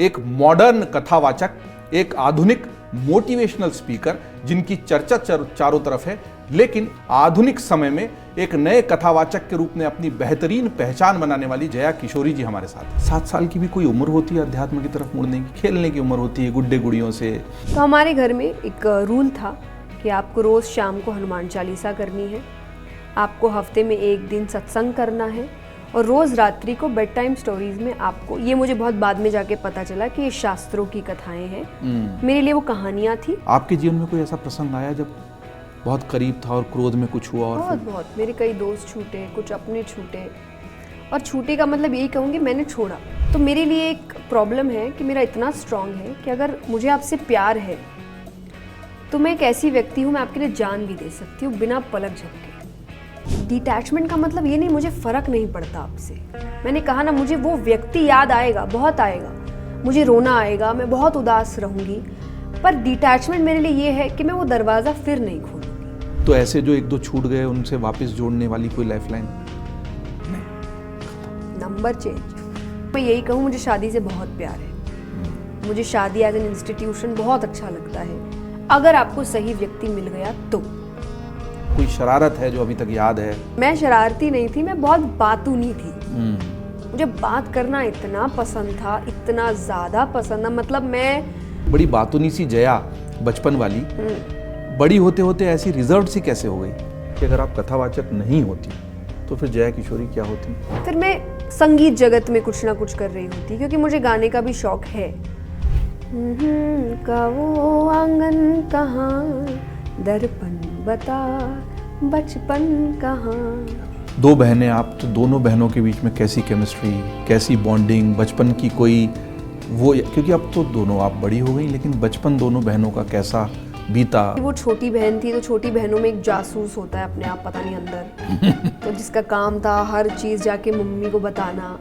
एक मॉडर्न कथावाचक, एक आधुनिक मोटिवेशनल स्पीकर जिनकी चर्चा चारों तरफ है, लेकिन आधुनिक समय में एक नए कथावाचक के रूप में अपनी बेहतरीन पहचान बनाने वाली जया किशोरी जी हमारे साथ। 7 साल की भी कोई उम्र होती है अध्यात्म की तरफ मुड़ने की, खेलने की उम्र होती है गुड्डे गुड़ियों से। तो हमारे घर में एक रूल था कि आपको रोज़ शाम को हनुमान चालीसा करनी है, आपको हफ्ते में 1 दिन सत्संग करना है, और रोज़ रात्रि को बेड टाइम स्टोरीज में आपको, ये मुझे बहुत बाद में जाके पता चला कि ये शास्त्रों की कथाएं हैं, मेरे लिए वो कहानियाँ थी। आपके जीवन में कोई ऐसा प्रसंग आया जब बहुत करीब था और क्रोध में कुछ हुआ? और बहुत मेरे कई दोस्त छूटे, कुछ अपने छूटे, और छूटे का मतलब यही कहूँगी मैंने छोड़ा। तो मेरे लिए एक प्रॉब्लम है कि मेरा इतना स्ट्रांग है कि अगर मुझे आपसे प्यार है तो मैं एक ऐसी व्यक्ति हूँ, मैं आपके लिए जान भी दे सकती हूँ बिना पलक झपके। डिटैचमेंट का मतलब ये नहीं मुझे फ़र्क नहीं पड़ता आपसे। मैंने कहा ना, मुझे वो व्यक्ति याद आएगा, बहुत आएगा, मुझे रोना आएगा, मैं बहुत उदास रहूँगी, पर डिटैचमेंट मेरे लिए ये है कि मैं वो दरवाज़ा फिर नहीं खोलूँगी। तो ऐसे जो 1-2 छूट गए उनसे वापस जोड़ने वाली कोई लाइफलाइन? Number change. मैं यही कहूँ, मुझे शादी से बहुत प्यार है, मुझे शादी एज एन इंस्टीट्यूशन बहुत अच्छा लगता है, अगर आपको सही व्यक्ति मिल गया तो। कोई शरारत है जो अभी तक याद है? मैं शरारती नहीं थी, मैं बहुत बातूनी थी। मुझे बात करना इतना पसंद था, इतना ज़्यादा पसंद था, मतलब मैं बड़ी बातूनी सी जया बचपन वाली, बड़ी होते होते ऐसी रिजर्व सी कैसे हो गई कि अगर आप कथावाचक नहीं होती तो फिर जया किशोरी क्या होती? फिर मैं संगीत जगत में कुछ ना कुछ कर रही होती, क्योंकि मुझे गाने का भी शौक है। का वो आंगन कहाँ, दर्पण बता बचपन कहाँ। 2 बहनें आप, तो दोनों बहनों के बीच में कैसी केमिस्ट्री, कैसी बॉन्डिंग, बचपन की कोई वो, क्योंकि अब तो दोनों आप बड़ी हो गई, लेकिन बचपन दोनों बहनों का कैसा बीता? वो छोटी बहन थी, तो छोटी बहनों में एक जासूस होता है अपने आप, पता नहीं अंदर तो जिसका काम था हर चीज़ जाके मम्मी को बताना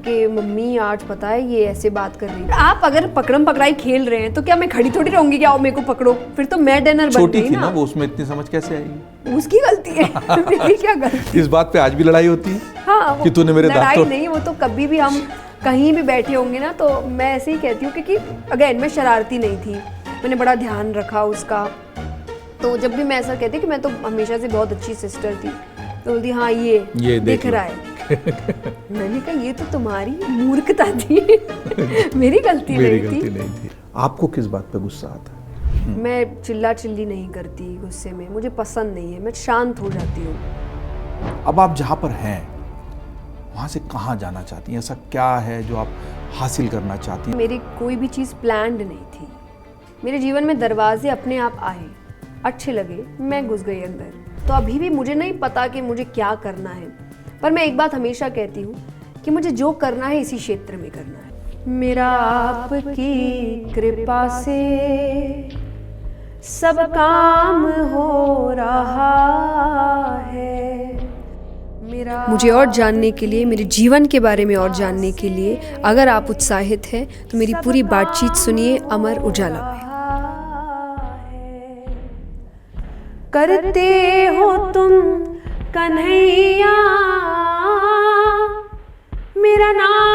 कि मम्मी आज पता है ये ऐसे बात कर रही है। आप अगर पकड़म पकड़ाई खेल रहे हैं तो क्या मैं खड़ी थोड़ी रहूंगी कि आओ मेरे को पकड़ो, फिर तो मैं डिनर बन गई ना। छोटी थी ना वो, उसमें इतनी समझ कैसे आई? उसकी गलती है मेरी क्या गलती? इस बात पे आज भी लड़ाई होती है? हाँ, कि तूने मेरे दांत लड़ाई नहीं, वो तो कभी भी हम कहीं भी बैठे होंगे ना तो मैं ऐसे ही कहती हूँ, क्योंकि अगेन मैं शरारती नहीं थी, मैंने बड़ा ध्यान रखा उसका। तो जब भी मैं ऐसा कहती कि मैं तो हमेशा से बहुत अच्छी सिस्टर थी, तो बोलती हाँ ये दिख रहा है मैंने कहा ये तो तुम्हारी मूर्खता थी मेरी गलती नहीं थी। आपको किस बात पे गुस्सा आता है? मैं चिल्ला चिल्ली नहीं करती गुस्से में, मुझे पसंद नहीं है, मैं शांत हो जाती हूँ। अब आप जहाँ पर हैं वहाँ से कहाँ जाना चाहती हैं? ऐसा क्या है जो आप हासिल करना चाहती हैं? मेरी कोई भी चीज़ प्लान्ड नहीं थी, मेरे जीवन में दरवाजे अपने आप आए, अच्छे लगे, मैं घुस गई अंदर। तो अभी भी मुझे नहीं पता कि मुझे क्या करना है, पर मैं एक बात हमेशा कहती हूँ कि मुझे जो करना है इसी क्षेत्र में करना है। मेरा आपकी कृपा से सब काम हो रहा है। मुझे और जानने के लिए, मेरे जीवन के बारे में और जानने के लिए अगर आप उत्साहित हैं तो मेरी पूरी बातचीत सुनिए अमर उजाला में। करते हो तुम कन्हैया मेरा नाम